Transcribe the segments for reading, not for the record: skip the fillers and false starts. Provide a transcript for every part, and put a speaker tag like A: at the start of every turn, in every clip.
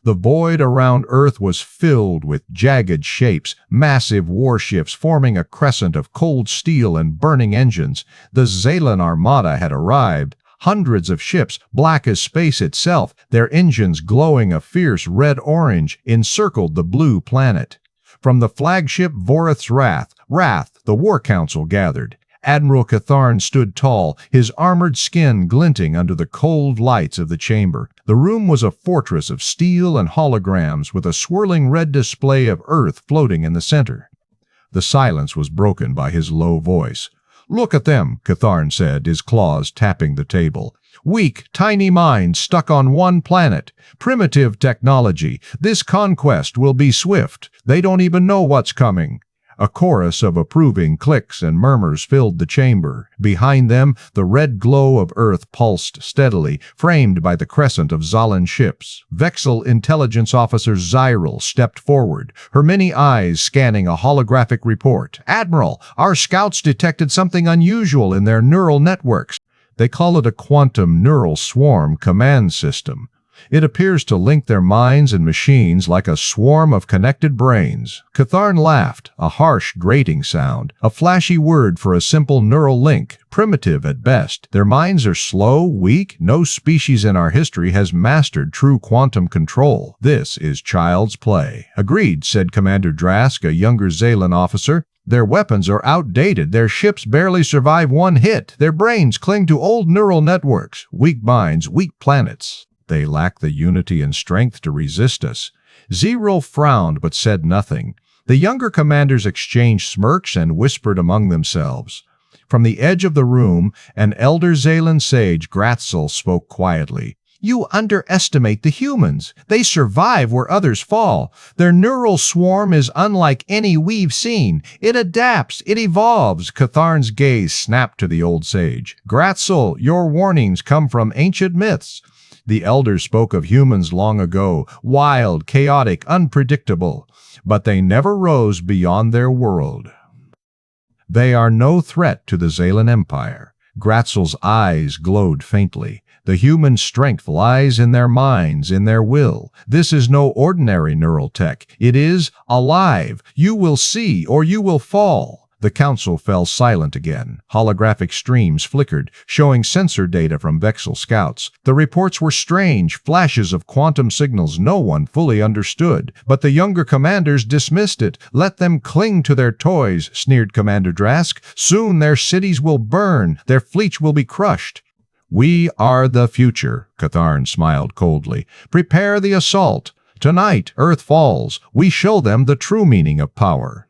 A: The void around Earth was filled with jagged shapes, massive warships forming a crescent of cold steel and burning engines. The Xalan Armada had arrived. Hundreds of ships, black as space itself, their engines glowing a fierce red-orange, encircled the blue planet. From the flagship Vorith's Wrath, the War Council gathered. Admiral Catharn stood tall, his armored skin glinting under the cold lights of the chamber. The room was a fortress of steel and holograms, with a swirling red display of Earth floating in the center. The silence was broken by his low voice. "Look at them," Catharn said, his claws tapping the table. "Weak, tiny minds stuck on one planet. Primitive technology. This conquest will be swift. They don't even know what's coming." A chorus of approving clicks and murmurs filled the chamber. Behind them, the red glow of Earth pulsed steadily, framed by the crescent of Xalan ships. Vexel Intelligence Officer Zyril stepped forward, her many eyes scanning a holographic report. "Admiral, our scouts detected something unusual in their neural networks. They call it a quantum neural swarm command system. It appears to link their minds and machines like a swarm of connected brains." Catharn laughed, a harsh, grating sound, a flashy word for a simple neural link, primitive at best. "Their minds are slow, weak. No species in our history has mastered true quantum control. This is child's play." "Agreed," said Commander Drask, a younger Xalan officer. "Their weapons are outdated. Their ships barely survive one hit. Their brains cling to old neural networks. Weak minds, weak planets. They lack the unity and strength to resist us." Zero frowned but said nothing. The younger commanders exchanged smirks and whispered among themselves. From the edge of the room, an elder Xalan sage, Gratzel, spoke quietly. "You underestimate the humans. They survive where others fall. Their neural swarm is unlike any we've seen. It adapts, it evolves." Catharn's gaze snapped to the old sage. "Gratzel, your warnings come from ancient myths. The elders spoke of humans long ago, wild, chaotic, unpredictable, but they never rose beyond their world. They are no threat to the Xalan Empire." Gratzel's eyes glowed faintly. "The human strength lies in their minds, in their will. This is no ordinary neural tech. It is alive. You will see, or you will fall." The council fell silent again. Holographic streams flickered, showing sensor data from Vexel scouts. The reports were strange, flashes of quantum signals no one fully understood. But the younger commanders dismissed it. "Let them cling to their toys," sneered Commander Drask. "Soon their cities will burn, their fleets will be crushed." "We are the future," Catharn smiled coldly. "Prepare the assault. Tonight, Earth falls. We show them the true meaning of power."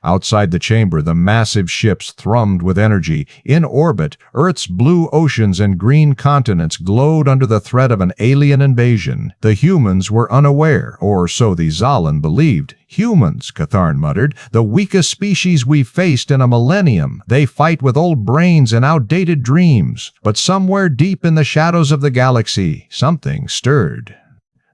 A: Outside the chamber, the massive ships thrummed with energy. In orbit, Earth's blue oceans and green continents glowed under the threat of an alien invasion. The humans were unaware, or so the Xalan believed. "Humans," Catharn muttered, "the weakest species we've faced in a millennium. They fight with old brains and outdated dreams." But somewhere deep in the shadows of the galaxy, something stirred.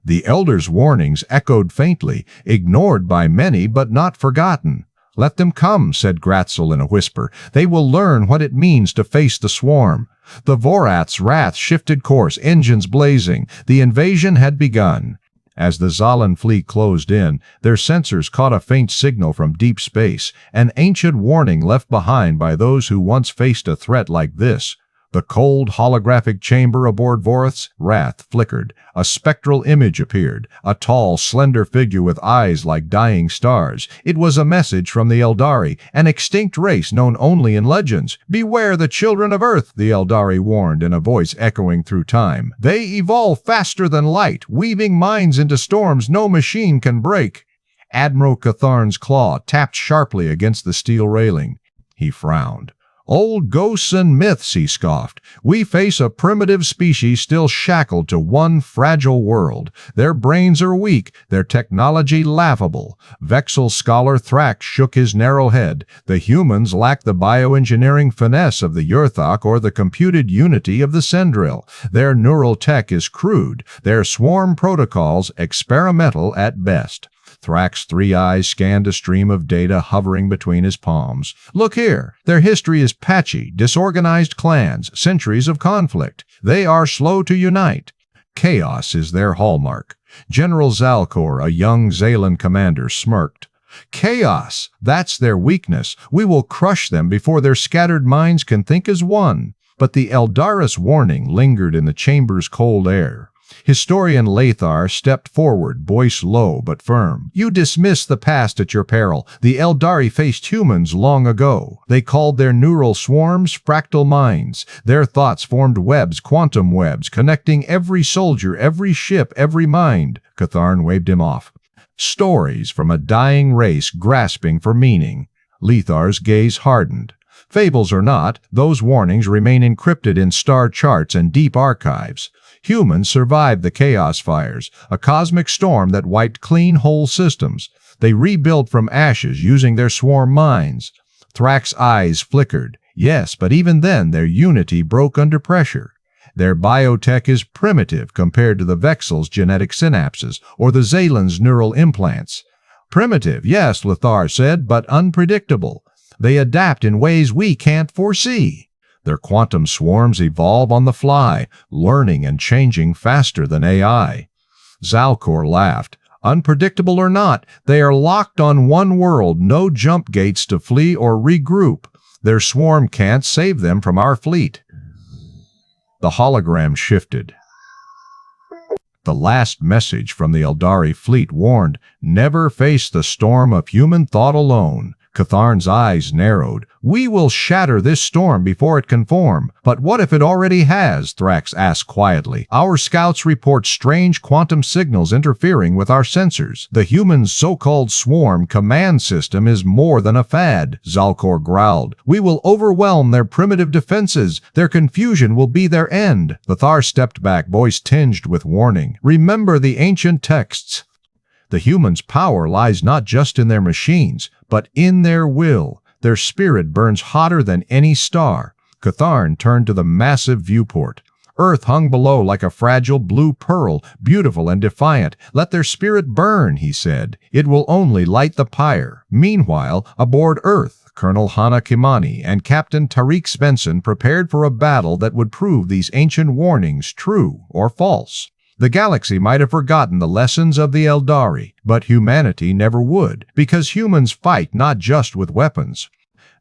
A: The elders' warnings echoed faintly, ignored by many but not forgotten. "Let them come," said Gratzel in a whisper. "They will learn what it means to face the swarm." The Vorath's Wrath shifted course, engines blazing. The invasion had begun. As the Xalan fleet closed in, their sensors caught a faint signal from deep space, an ancient warning left behind by those who once faced a threat like this. The cold, holographic chamber aboard Vorith's Wrath flickered. A spectral image appeared, a tall, slender figure with eyes like dying stars. It was a message from the Eldari, an extinct race known only in legends. "Beware the children of Earth," the Eldari warned in a voice echoing through time. "They evolve faster than light, weaving minds into storms no machine can break." Admiral Catharn's claw tapped sharply against the steel railing. He frowned. "Old ghosts and myths," he scoffed. "We face a primitive species still shackled to one fragile world. Their brains are weak, their technology laughable." Vexel scholar Thrax shook his narrow head. "The humans lack the bioengineering finesse of the Yurthok or the computed unity of the Sendril. Their neural tech is crude, their swarm protocols experimental at best." Thrax's three eyes scanned a stream of data hovering between his palms. "Look here. Their history is patchy, disorganized clans, centuries of conflict. They are slow to unite." Chaos is their hallmark. General Zalcor, a young Zalan commander, smirked. Chaos, that's their weakness. We will crush them before their scattered minds can think as one. But the Eldaris warning lingered in the chamber's cold air. Historian Lathar stepped forward, voice low but firm. You dismiss the past at your peril. The Eldari faced humans long ago. They called their neural swarms fractal minds. Their thoughts formed webs, quantum webs, connecting every soldier, every ship, every mind. Catharn waved him off. Stories from a dying race grasping for meaning. Lethar's gaze hardened. Fables or not, those warnings remain encrypted in star charts and deep archives. Humans survived the chaos fires, a cosmic storm that wiped clean whole systems. They rebuilt from ashes using their swarm minds. Thrak's eyes flickered. Yes, but even then their unity broke under pressure. Their biotech is primitive compared to the Vexel's genetic synapses or the Zalan's neural implants. Primitive, yes, Lathar said, but unpredictable. They adapt in ways we can't foresee. Their quantum swarms evolve on the fly, learning and changing faster than AI. Zalcor laughed. Unpredictable or not, they are locked on one world, no jump gates to flee or regroup. Their swarm can't save them from our fleet. The hologram shifted. The last message from the Eldari fleet warned, never face the storm of human thought alone. Catharn's eyes narrowed. We will shatter this storm before it can form. But what if it already has? Thrax asked quietly. Our scouts report strange quantum signals interfering with our sensors. The human's so-called swarm command system is more than a fad, Zalcor growled. We will overwhelm their primitive defenses. Their confusion will be their end. Lathar stepped back, voice tinged with warning. Remember the ancient texts. The humans' power lies not just in their machines, but in their will. Their spirit burns hotter than any star. Catharn turned to the massive viewport. Earth hung below like a fragile blue pearl, beautiful and defiant. Let their spirit burn, he said. It will only light the pyre. Meanwhile, aboard Earth, Colonel Hana Kimani and Captain Tariq Svensson prepared for a battle that would prove these ancient warnings true or false. The galaxy might have forgotten the lessons of the Eldari, but humanity never would, because humans fight not just with weapons.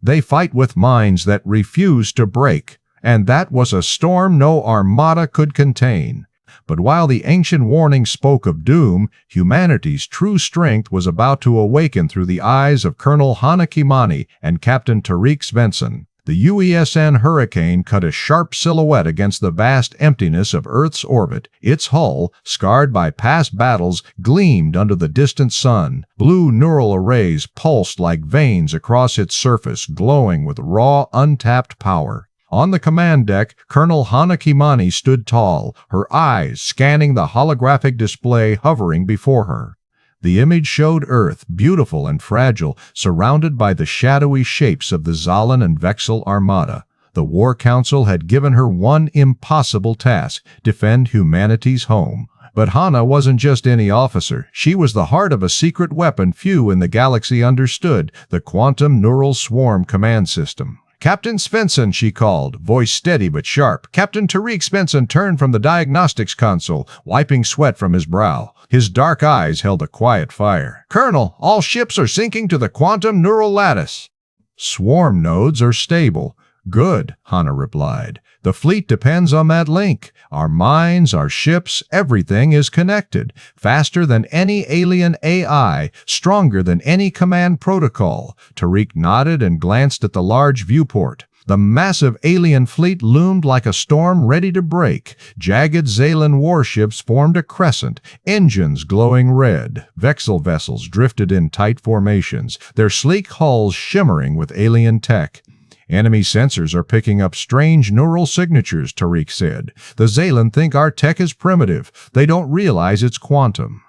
A: They fight with minds that refuse to break, and that was a storm no Armada could contain. But while the ancient warning spoke of doom, humanity's true strength was about to awaken through the eyes of Colonel Hana Kimani and Captain Tariq Svensson. The UESN Hurricane cut a sharp silhouette against the vast emptiness of Earth's orbit. Its hull, scarred by past battles, gleamed under the distant sun. Blue neural arrays pulsed like veins across its surface, glowing with raw, untapped power. On the command deck, Colonel Hana Kimani stood tall, her eyes scanning the holographic display hovering before her. The image showed Earth, beautiful and fragile, surrounded by the shadowy shapes of the Zalan and Vexel Armada. The War Council had given her one impossible task, defend humanity's home. But Hana wasn't just any officer. She was the heart of a secret weapon few in the galaxy understood, the Quantum Neural Swarm Command System. Captain Svensson, she called, voice steady but sharp. Captain Tariq Svensson turned from the diagnostics console, wiping sweat from his brow. His dark eyes held a quiet fire. Colonel, all ships are sinking to the quantum neural lattice. Swarm nodes are stable. Good, Hana replied. The fleet depends on that link. Our minds, our ships, everything is connected. Faster than any alien AI, stronger than any command protocol. Tariq nodded and glanced at the large viewport. The massive alien fleet loomed like a storm ready to break. Jagged Zalan warships formed a crescent, engines glowing red. Vexel vessels drifted in tight formations, their sleek hulls shimmering with alien tech. Enemy sensors are picking up strange neural signatures, Tariq said. The Zalan think our tech is primitive. They don't realize it's quantum.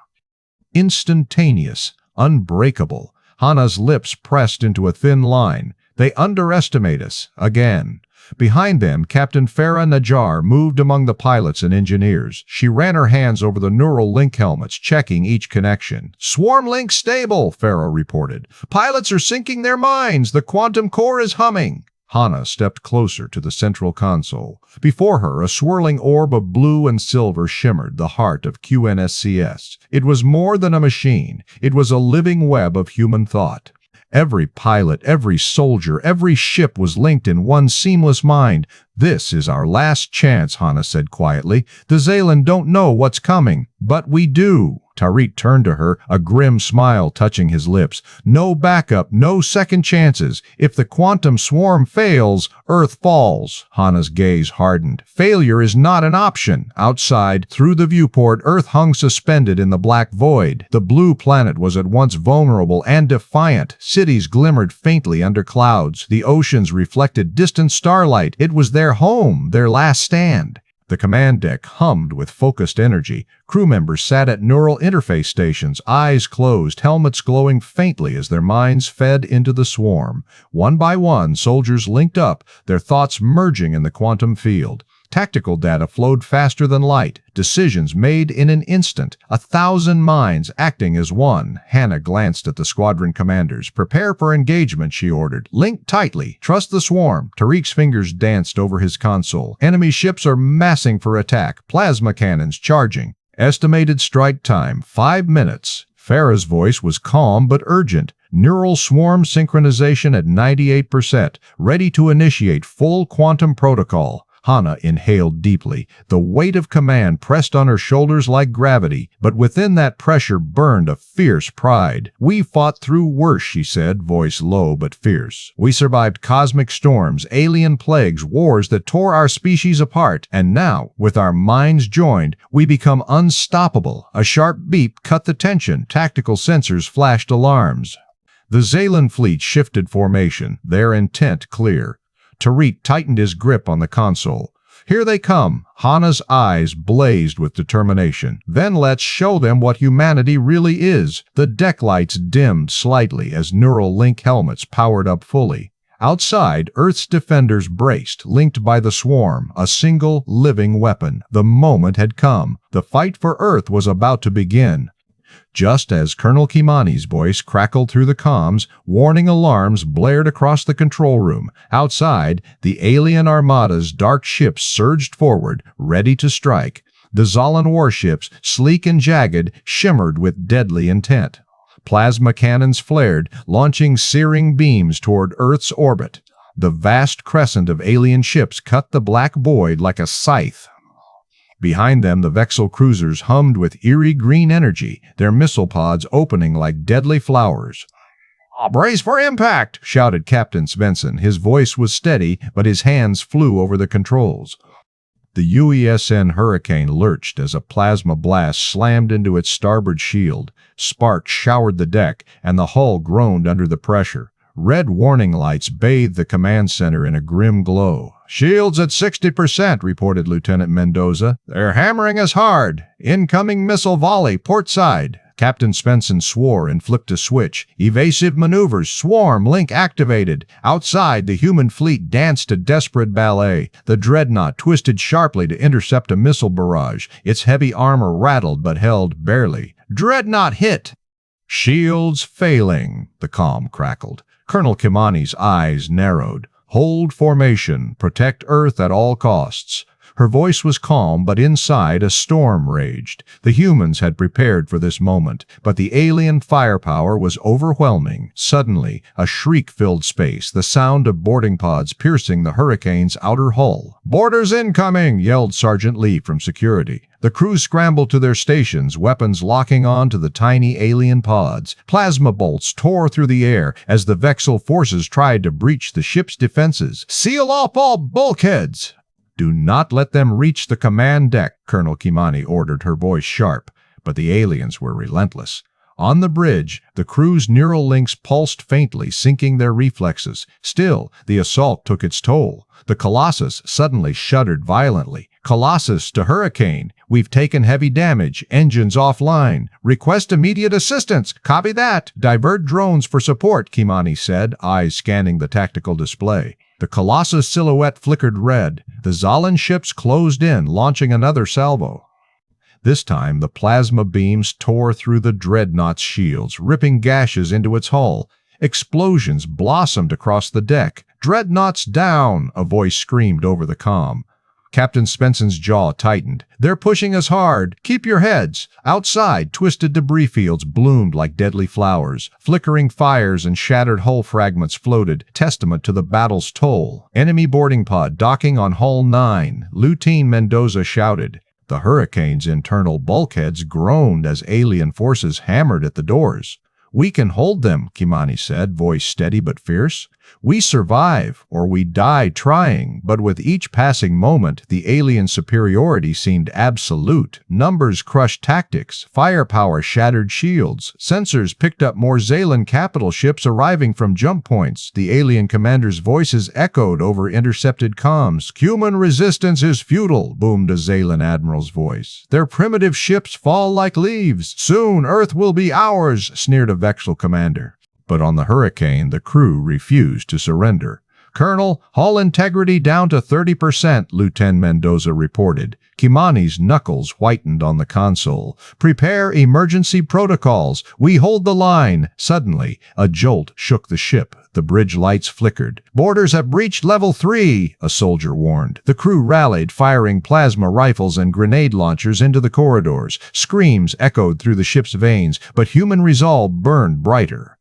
A: Instantaneous, unbreakable. Hana's lips pressed into a thin line. They underestimate us, again. Behind them, Captain Farah Najjar moved among the pilots and engineers. She ran her hands over the neural link helmets, checking each connection. Swarm link stable, Farah reported. Pilots are syncing their minds. The quantum core is humming. Hana stepped closer to the central console. Before her, a swirling orb of blue and silver shimmered, the heart of QNSCS. It was more than a machine. It was a living web of human thought. Every pilot, every soldier, every ship was linked in one seamless mind. "This is our last chance," Hana said quietly. "The Zaylan don't know what's coming, but we do." Tariq turned to her, a grim smile touching his lips. "No backup, no second chances. If the quantum swarm fails, Earth falls." Hana's gaze hardened. "Failure is not an option." Outside, through the viewport, Earth hung suspended in the black void. The blue planet was at once vulnerable and defiant. Cities glimmered faintly under clouds. The oceans reflected distant starlight. It was their home, their last stand. The command deck hummed with focused energy. Crew members sat at neural interface stations, eyes closed, helmets glowing faintly as their minds fed into the swarm. One by one, soldiers linked up, their thoughts merging in the quantum field. Tactical data flowed faster than light, decisions made in an instant, 1,000 minds acting as one. Hana glanced at the squadron commanders. "Prepare for engagement," she ordered. "Link tightly. Trust the swarm." Tariq's fingers danced over his console. "Enemy ships are massing for attack. Plasma cannons charging. Estimated strike time, 5 minutes. Farah's voice was calm but urgent. "Neural swarm synchronization at 98%. Ready to initiate full quantum protocol." Hana inhaled deeply. The weight of command pressed on her shoulders like gravity, but within that pressure burned a fierce pride. "We fought through worse," she said, voice low but fierce. "We survived cosmic storms, alien plagues, wars that tore our species apart, and now, with our minds joined, we become unstoppable." A sharp beep cut the tension. Tactical sensors flashed alarms. The Zaylan fleet shifted formation, their intent clear. Tariq tightened his grip on the console. "Here they come." Hana's eyes blazed with determination. "Then let's show them what humanity really is." The deck lights dimmed slightly as neural link helmets powered up fully. Outside, Earth's defenders braced, linked by the swarm, a single living weapon. The moment had come. The fight for Earth was about to begin. Just as Colonel Kimani's voice crackled through the comms, warning alarms blared across the control room. Outside, the alien Armada's dark ships surged forward, ready to strike. The Zallan warships, sleek and jagged, shimmered with deadly intent. Plasma cannons flared, launching searing beams toward Earth's orbit. The vast crescent of alien ships cut the black void like a scythe. Behind them, the Vexel cruisers hummed with eerie green energy, their missile pods opening like deadly flowers. "Brace for impact!" shouted Captain Svensson. His voice was steady, but his hands flew over the controls. The UESN Hurricane lurched as a plasma blast slammed into its starboard shield. Sparks showered the deck, and the hull groaned under the pressure. Red warning lights bathed the command center in a grim glow. "Shields at 60%, reported Lieutenant Mendoza. "They're hammering us hard. Incoming missile volley, port side." Captain Svensson swore and flipped a switch. Evasive maneuvers, swarm, link activated. Outside, the human fleet danced a desperate ballet. The dreadnought twisted sharply to intercept a missile barrage. Its heavy armor rattled but held barely. "Dreadnought hit!" "Shields failing," the comm crackled. Colonel Kimani's eyes narrowed. "Hold formation. Protect Earth at all costs." Her voice was calm, but inside a storm raged. The humans had prepared for this moment, but the alien firepower was overwhelming. Suddenly, a shriek filled space, the sound of boarding pods piercing the Hurricane's outer hull. "Boarders incoming!" yelled Sergeant Lee from security. The crew scrambled to their stations, weapons locking on to the tiny alien pods. Plasma bolts tore through the air as the Vexel forces tried to breach the ship's defenses. "Seal off all bulkheads!" "Do not let them reach the command deck," Colonel Kimani ordered, her voice sharp. But the aliens were relentless. On the bridge, the crew's neural links pulsed faintly, syncing their reflexes. Still, the assault took its toll. The Colossus suddenly shuddered violently. "Colossus to Hurricane. We've taken heavy damage. Engines offline. Request immediate assistance." "Copy that. Divert drones for support," Kimani said, eyes scanning the tactical display. The Colossus silhouette flickered red. The Zallan ships closed in, launching another salvo. This time, the plasma beams tore through the dreadnought's shields, ripping gashes into its hull. Explosions blossomed across the deck. "Dreadnoughts down!" a voice screamed over the comm. Captain Spenson's jaw tightened. "They're pushing us hard. Keep your heads." Outside, twisted debris fields bloomed like deadly flowers. Flickering fires and shattered hull fragments floated, testament to the battle's toll. "Enemy boarding pod docking on Hull 9, Lieutenant Mendoza shouted. The Hurricane's internal bulkheads groaned as alien forces hammered at the doors. "We can hold them," Kimani said, voice steady but fierce. "We survive, or we die trying," but with each passing moment, the alien superiority seemed absolute. Numbers crushed tactics, firepower shattered shields, sensors picked up more Zaylan capital ships arriving from jump points. The alien commanders' voices echoed over intercepted comms. "Human resistance is futile," boomed a Zaylan admiral's voice. "Their primitive ships fall like leaves. Soon Earth will be ours," sneered a Vexel commander. But on the Hurricane, the crew refused to surrender. "Colonel, hull integrity down to 30%, Lieutenant Mendoza reported. Kimani's knuckles whitened on the console. "Prepare emergency protocols. We hold the line." Suddenly, a jolt shook the ship. The bridge lights flickered. "Boarders have breached level 3, a soldier warned. The crew rallied, firing plasma rifles and grenade launchers into the corridors. Screams echoed through the ship's veins, but human resolve burned brighter.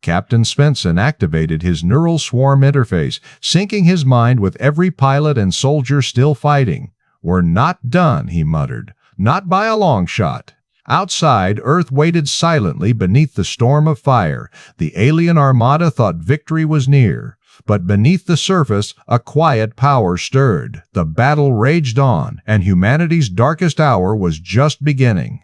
A: Captain Spenson activated his neural swarm interface, syncing his mind with every pilot and soldier still fighting. "We're not done," he muttered. "Not by a long shot." Outside, Earth waited silently beneath the storm of fire. The alien armada thought victory was near. But beneath the surface, a quiet power stirred. The battle raged on, and humanity's darkest hour was just beginning.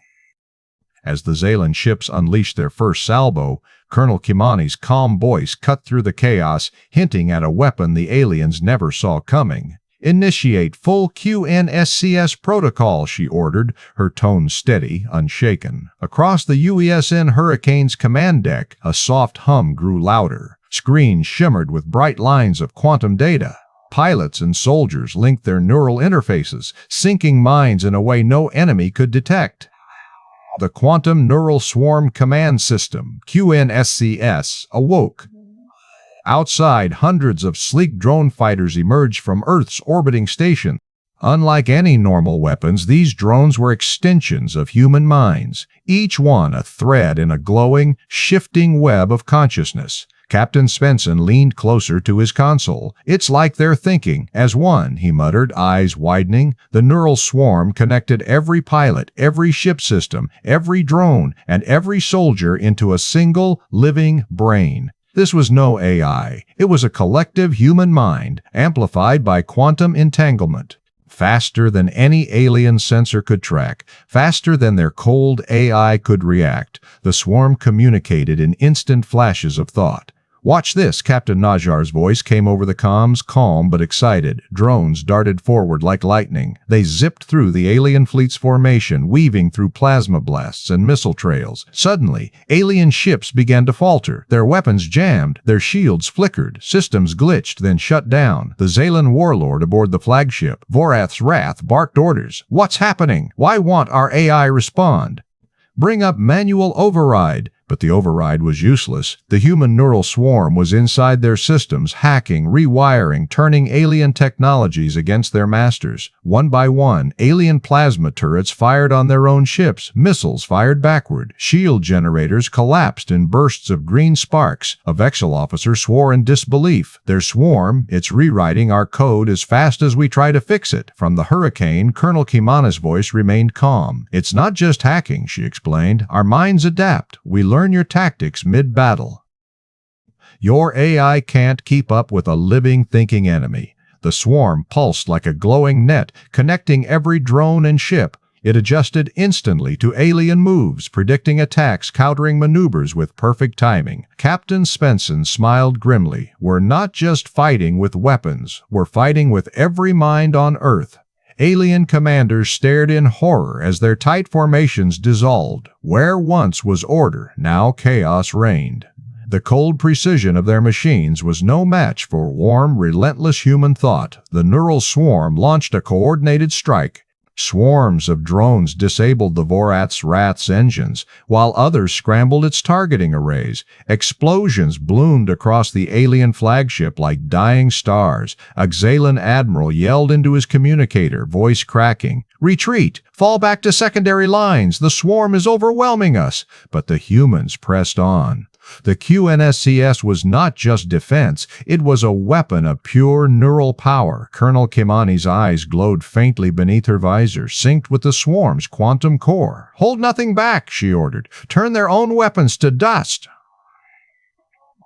A: As the Zaylan ships unleashed their first salvo, Colonel Kimani's calm voice cut through the chaos, hinting at a weapon the aliens never saw coming. "Initiate full QNSCS protocol," she ordered, her tone steady, unshaken. Across the UESN Hurricane's command deck, a soft hum grew louder. Screens shimmered with bright lines of quantum data. Pilots and soldiers linked their neural interfaces, syncing minds in a way no enemy could detect. The Quantum Neural Swarm Command System, QNSCS, awoke. Outside, hundreds of sleek drone fighters emerged from Earth's orbiting station. Unlike any normal weapons, these drones were extensions of human minds, each one a thread in a glowing, shifting web of consciousness. Captain Spenson leaned closer to his console. "It's like they're thinking as one," he muttered, eyes widening. The neural swarm connected every pilot, every ship system, every drone, and every soldier into a single, living brain. This was no AI. It was a collective human mind, amplified by quantum entanglement. Faster than any alien sensor could track, faster than their cold AI could react, the swarm communicated in instant flashes of thought. "Watch this," Captain Najjar's voice came over the comms, calm but excited. Drones darted forward like lightning. They zipped through the alien fleet's formation, weaving through plasma blasts and missile trails. Suddenly, alien ships began to falter. Their weapons jammed, their shields flickered, systems glitched, then shut down. The Zaylan warlord aboard the flagship, Vorath's Wrath, barked orders. "What's happening? Why won't our AI respond?" "Bring up manual override." But the override was useless. The human neural swarm was inside their systems, hacking, rewiring, turning alien technologies against their masters. One by one, alien plasma turrets fired on their own ships, missiles fired backward, shield generators collapsed in bursts of green sparks. A Vexel officer swore in disbelief. "Their swarm, it's rewriting our code as fast as we try to fix it." From the Hurricane, Colonel Kimana's voice remained calm. "It's not just hacking," she explained. "Our minds adapt. We learn your tactics mid-battle. Your AI can't keep up with a living, thinking enemy." The swarm pulsed like a glowing net, connecting every drone and ship. It adjusted instantly to alien moves, predicting attacks, countering maneuvers with perfect timing. Captain Spenson smiled grimly. "We're not just fighting with weapons, we're fighting with every mind on Earth." Alien commanders stared in horror as their tight formations dissolved. Where once was order, now chaos reigned. The cold precision of their machines was no match for warm, relentless human thought. The neural swarm launched a coordinated strike. Swarms of drones disabled the Vorath's engines, while others scrambled its targeting arrays. Explosions bloomed across the alien flagship like dying stars. A Xalan admiral yelled into his communicator, voice cracking, "Retreat! Fall back to secondary lines! The swarm is overwhelming us!" But the humans pressed on. The QNSCS was not just defense, it was a weapon of pure neural power. Colonel Kimani's eyes glowed faintly beneath her visor, synced with the swarm's quantum core. "Hold nothing back," she ordered. "Turn their own weapons to dust."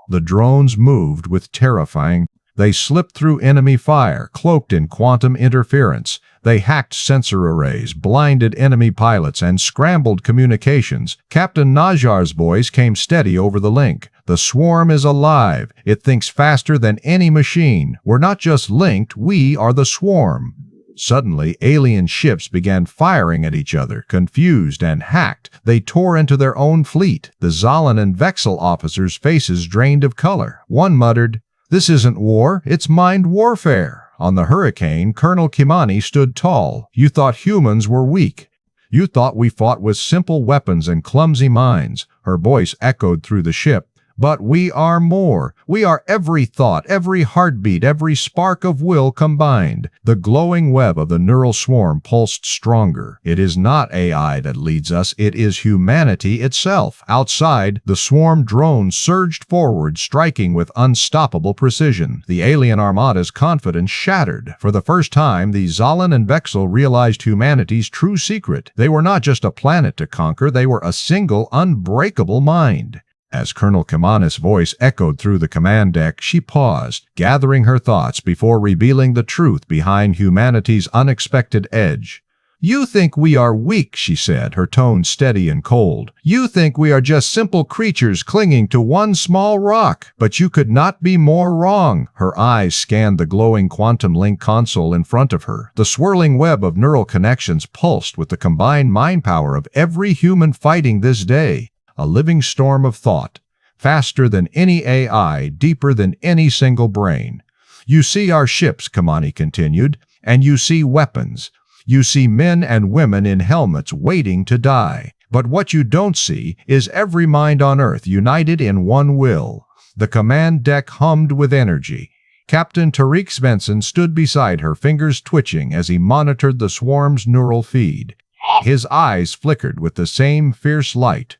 A: The drones moved with terrifying. They slipped through enemy fire, cloaked in quantum interference. They hacked sensor arrays, blinded enemy pilots, and scrambled communications. Captain Najjar's voice came steady over the link. "The swarm is alive. It thinks faster than any machine. We're not just linked, we are the swarm." Suddenly, alien ships began firing at each other. Confused and hacked, they tore into their own fleet. The Xalan and Vexel officers' faces drained of color. One muttered, "This isn't war, it's mind warfare." On the Hurricane, Colonel Kimani stood tall. "You thought humans were weak. You thought we fought with simple weapons and clumsy minds." Her voice echoed through the ship. "But we are more. We are every thought, every heartbeat, every spark of will combined." The glowing web of the neural swarm pulsed stronger. "It is not AI that leads us, it is humanity itself." Outside, the swarm drones surged forward, striking with unstoppable precision. The alien armada's confidence shattered. For the first time, the Xalan and Vexel realized humanity's true secret. They were not just a planet to conquer, they were a single, unbreakable mind. As Colonel Kimani's voice echoed through the command deck, she paused, gathering her thoughts before revealing the truth behind humanity's unexpected edge. "You think we are weak," she said, her tone steady and cold. "You think we are just simple creatures clinging to one small rock. But you could not be more wrong." Her eyes scanned the glowing quantum link console in front of her. The swirling web of neural connections pulsed with the combined mind power of every human fighting this day. A living storm of thought, faster than any AI, deeper than any single brain. "You see our ships," Kimani continued, "and you see weapons. You see men and women in helmets waiting to die. But what you don't see is every mind on Earth united in one will." The command deck hummed with energy. Captain Tariq Svensson stood beside her, fingers twitching as he monitored the swarm's neural feed. His eyes flickered with the same fierce light.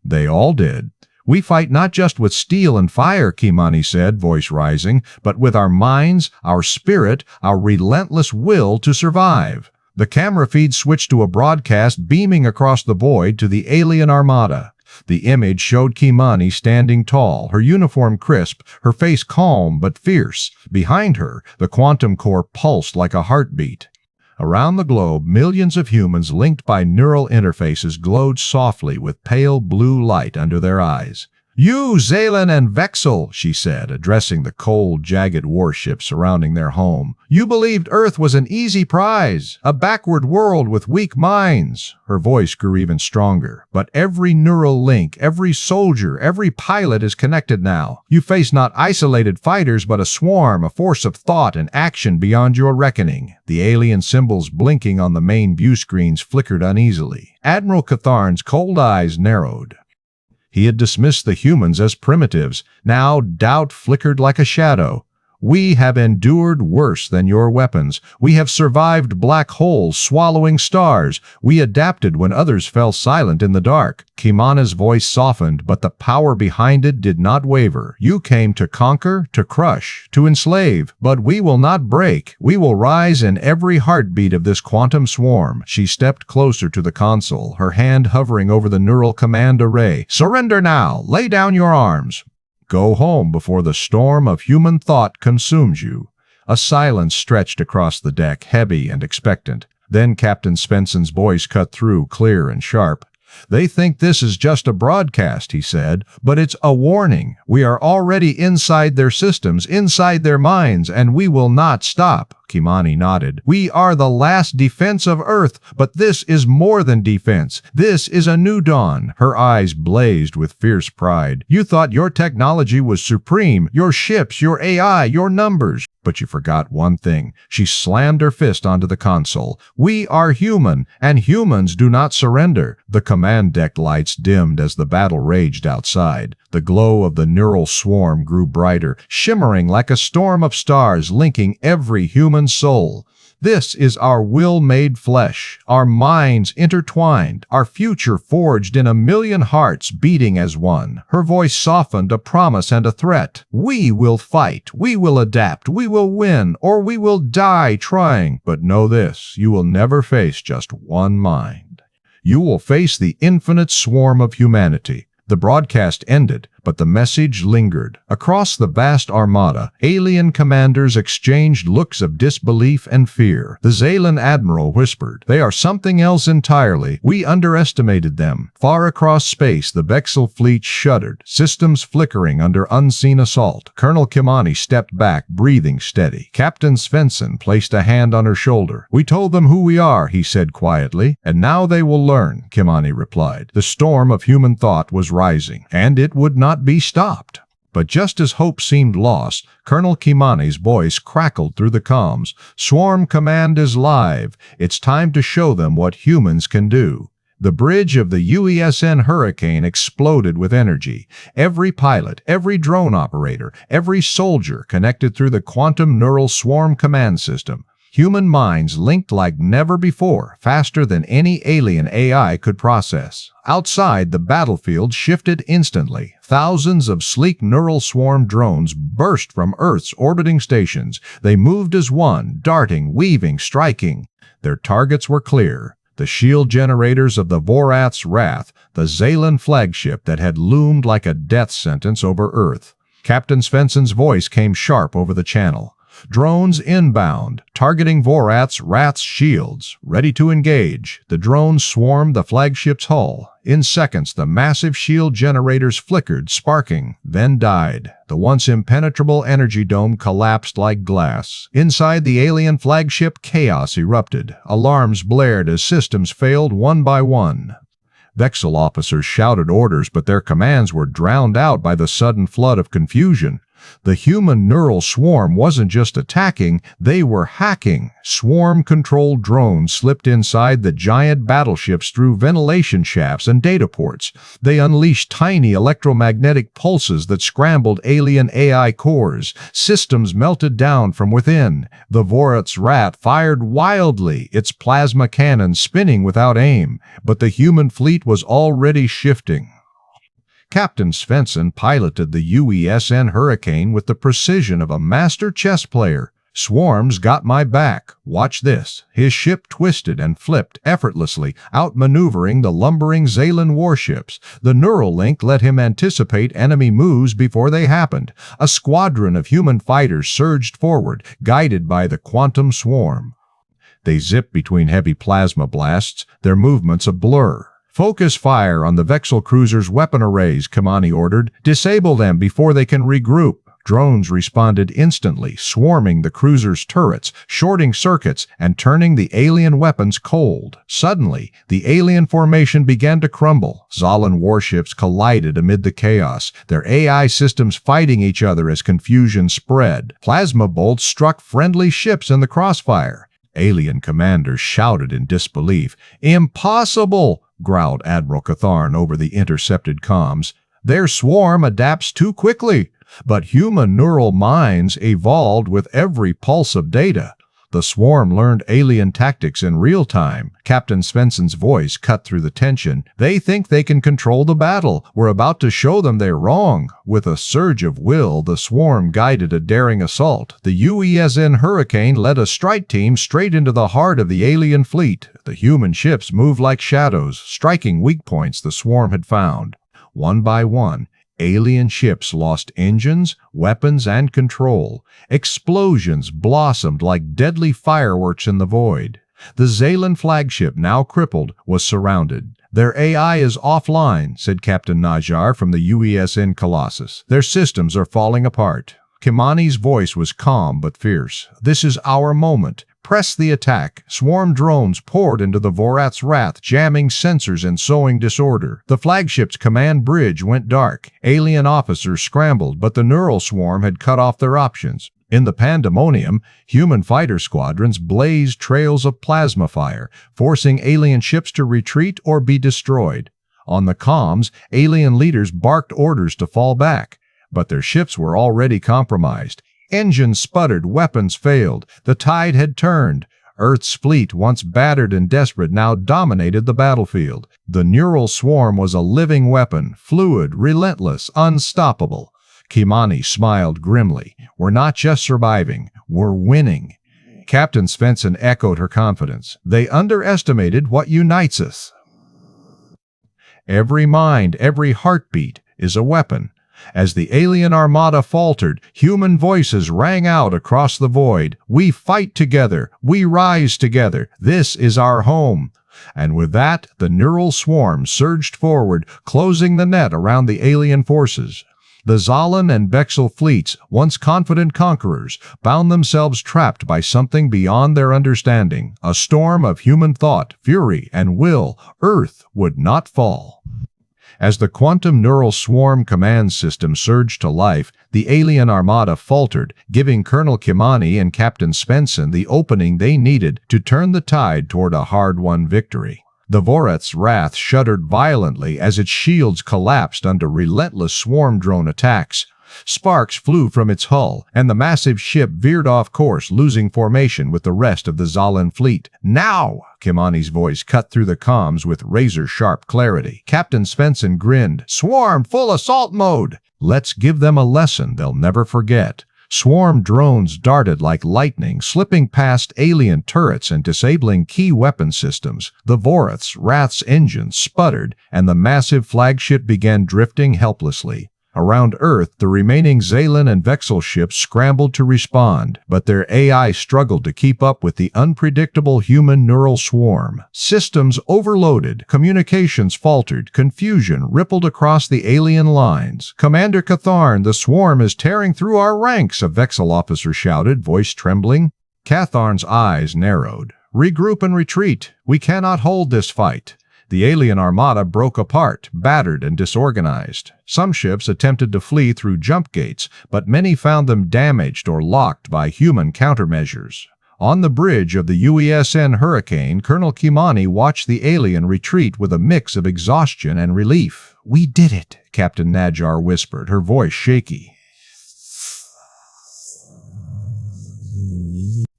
A: "They all did. We fight not just with steel and fire," Kimani said, voice rising, "but with our minds, our spirit, our relentless will to survive." The camera feed switched to a broadcast beaming across the void to the alien armada. The image showed Kimani standing tall, her uniform crisp, her face calm but fierce. Behind her, the quantum core pulsed like a heartbeat. Around the globe, millions of humans linked by neural interfaces glowed softly with pale blue light under their eyes. "You, Xalan and Vexel," she said, addressing the cold, jagged warships surrounding their home. "You believed Earth was an easy prize, a backward world with weak minds." Her voice grew even stronger. "But every neural link, every soldier, every pilot is connected now. You face not isolated fighters, but a swarm, a force of thought and action beyond your reckoning." The alien symbols blinking on the main view screens flickered uneasily. Admiral Catharn's cold eyes narrowed. He had dismissed the humans as primitives. Now doubt flickered like a shadow. "We have endured worse than your weapons. We have survived black holes swallowing stars. We adapted when others fell silent in the dark." Kimana's voice softened, but the power behind it did not waver. "You came to conquer, to crush, to enslave. But we will not break. We will rise in every heartbeat of this quantum swarm." She stepped closer to the console, her hand hovering over the neural command array. "Surrender now. Lay down your arms. Go home before the storm of human thought consumes you." A silence stretched across the deck, heavy and expectant. Then Captain Spensson's voice cut through, clear and sharp. "They think this is just a broadcast," he said, "but it's a warning. We are already inside their systems, inside their minds, and we will not stop." Kimani nodded. "We are the last defense of Earth, but this is more than defense. This is a new dawn." Her eyes blazed with fierce pride. "You thought your technology was supreme, your ships, your AI, your numbers. But you forgot one thing." She slammed her fist onto the console. "We are human, and humans do not surrender." The command deck lights dimmed as the battle raged outside. The glow of the neural swarm grew brighter, shimmering like a storm of stars linking every human soul. "This is our will made flesh, our minds intertwined, our future forged in a million hearts beating as one." Her voice softened, a promise and a threat. "We will fight, we will adapt, we will win, or we will die trying. But know this, you will never face just one mind. You will face the infinite swarm of humanity." The broadcast ended, but the message lingered. Across the vast Armada, alien commanders exchanged looks of disbelief and fear. The Zaylan admiral whispered, "They are something else entirely. We underestimated them." Far across space, the Vexel fleet shuddered, systems flickering under unseen assault. Colonel Kimani stepped back, breathing steady. Captain Svensson placed a hand on her shoulder. "We told them who we are," he said quietly, "and now they will learn," Kimani replied. The storm of human thought was rising, and it would not be stopped. But just as hope seemed lost, Colonel Kimani's voice crackled through the comms. "Swarm Command is live. It's time to show them what humans can do." The bridge of the UESN Hurricane exploded with energy. Every pilot, every drone operator, every soldier connected through the quantum neural swarm command system. Human minds linked like never before, faster than any alien AI could process. Outside, the battlefield shifted instantly. Thousands of sleek neural swarm drones burst from Earth's orbiting stations. They moved as one, darting, weaving, striking. Their targets were clear. The shield generators of the Vorath's Wrath, the Zaylan flagship that had loomed like a death sentence over Earth. Captain Svensson's voice came sharp over the channel. "Drones inbound, targeting Vorath's Wrath's shields, ready to engage." The drones swarmed the flagship's hull. In seconds, the massive shield generators flickered, sparking, then died. The once impenetrable energy dome collapsed like glass. Inside the alien flagship, chaos erupted. Alarms blared as systems failed one by one. Vexel officers shouted orders, but their commands were drowned out by the sudden flood of confusion. The human neural swarm wasn't just attacking, they were hacking. Swarm-controlled drones slipped inside the giant battleships through ventilation shafts and data ports. They unleashed tiny electromagnetic pulses that scrambled alien AI cores. Systems melted down from within. The Vorath's Rat fired wildly, its plasma cannon spinning without aim, but the human fleet was already shifting. Captain Svensson piloted the UESN Hurricane with the precision of a master chess player. "Swarms got my back. Watch this." His ship twisted and flipped effortlessly, outmaneuvering the lumbering Zaylan warships. The neural link let him anticipate enemy moves before they happened. A squadron of human fighters surged forward, guided by the quantum swarm. They zipped between heavy plasma blasts, their movements a blur. "Focus fire on the Vexel cruiser's weapon arrays," Kimani ordered. "Disable them before they can regroup." Drones responded instantly, swarming the cruiser's turrets, shorting circuits, and turning the alien weapons cold. Suddenly, the alien formation began to crumble. Zaylan warships collided amid the chaos, their AI systems fighting each other as confusion spread. Plasma bolts struck friendly ships in the crossfire. Alien commanders shouted in disbelief. "Impossible!" growled Admiral Catharn over the intercepted comms. "Their swarm adapts too quickly." But human neural minds evolved with every pulse of data. The swarm learned alien tactics in real time. Captain Svensson's voice cut through the tension. "They think they can control the battle. We're about to show them they're wrong." With a surge of will, the swarm guided a daring assault. The UESN Hurricane led a strike team straight into the heart of the alien fleet. The human ships moved like shadows, striking weak points the swarm had found. One by one, alien ships lost engines, weapons, and control. Explosions blossomed like deadly fireworks in the void. The Zaylan flagship, now crippled, was surrounded. "Their AI is offline," said Captain Najjar from the UESN Colossus. "Their systems are falling apart." Kimani's voice was calm but fierce. "This is our moment. Press the attack." Swarm drones poured into the Vorath's wrath, jamming sensors and sowing disorder. The flagship's command bridge went dark. Alien officers scrambled, but the neural swarm had cut off their options. In the pandemonium, human fighter squadrons blazed trails of plasma fire, forcing alien ships to retreat or be destroyed. On the comms, alien leaders barked orders to fall back, but their ships were already compromised. Engines sputtered, weapons failed. The tide had turned. Earth's fleet, once battered and desperate, now dominated the battlefield. The neural swarm was a living weapon, fluid, relentless, unstoppable. Kimani smiled grimly. "We're not just surviving, we're winning." Captain Svensson echoed her confidence. "They underestimated what unites us." Every mind, every heartbeat is a weapon. As the alien armada faltered, human voices rang out across the void. "We fight together. We rise together. This is our home." And with that, the neural swarm surged forward, closing the net around the alien forces. The Zalan and Bexel fleets, once confident conquerors, found themselves trapped by something beyond their understanding. A storm of human thought, fury, and will. Earth would not fall. As the quantum neural swarm command system surged to life, the alien armada faltered, giving Colonel Kimani and Captain Svensson the opening they needed to turn the tide toward a hard-won victory. The Vorath's wrath shuddered violently as its shields collapsed under relentless swarm drone attacks. Sparks flew from its hull, and the massive ship veered off course, losing formation with the rest of the Zalan fleet. "Now!" Kimani's voice cut through the comms with razor-sharp clarity. Captain Svensson grinned. "Swarm, full assault mode! Let's give them a lesson they'll never forget." Swarm drones darted like lightning, slipping past alien turrets and disabling key weapon systems. The Vorath's wrath's engines sputtered, and the massive flagship began drifting helplessly. Around Earth, the remaining Zalan and Vexel ships scrambled to respond, but their AI struggled to keep up with the unpredictable human neural swarm. Systems overloaded, communications faltered, confusion rippled across the alien lines. "Commander Catharn, the swarm is tearing through our ranks," a Vexel officer shouted, voice trembling. Catharn's eyes narrowed. "Regroup and retreat. We cannot hold this fight." The alien armada broke apart, battered and disorganized. Some ships attempted to flee through jump gates, but many found them damaged or locked by human countermeasures. On the bridge of the UESN Hurricane, Colonel Kimani watched the alien retreat with a mix of exhaustion and relief. "We did it," Captain Najjar whispered, her voice shaky.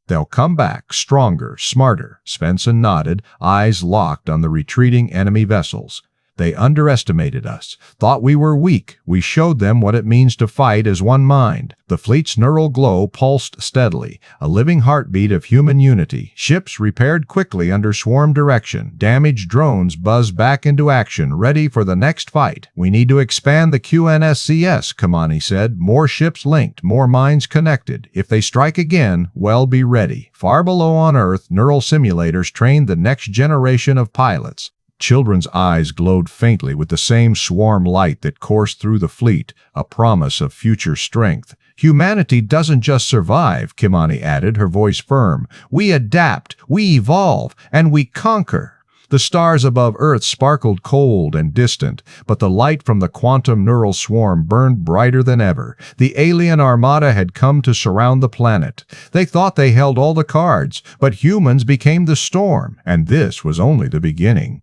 A: "They'll come back, stronger, smarter." Svensson nodded, eyes locked on the retreating enemy vessels. "They underestimated us, thought we were weak. We showed them what it means to fight as one mind." The fleet's neural glow pulsed steadily, a living heartbeat of human unity. Ships repaired quickly under swarm direction. Damaged drones buzzed back into action, ready for the next fight. "We need to expand the QNSCS," Kimani said. "More ships linked, more minds connected. If they strike again, well, be ready." Far below on Earth, neural simulators trained the next generation of pilots. Children's eyes glowed faintly with the same swarm light that coursed through the fleet, a promise of future strength. "Humanity doesn't just survive," Kimani added, her voice firm. "We adapt, we evolve, and we conquer." The stars above Earth sparkled cold and distant, but the light from the quantum neural swarm burned brighter than ever. The alien armada had come to surround the planet. They thought they held all the cards, but humans became the storm, and this was only the beginning.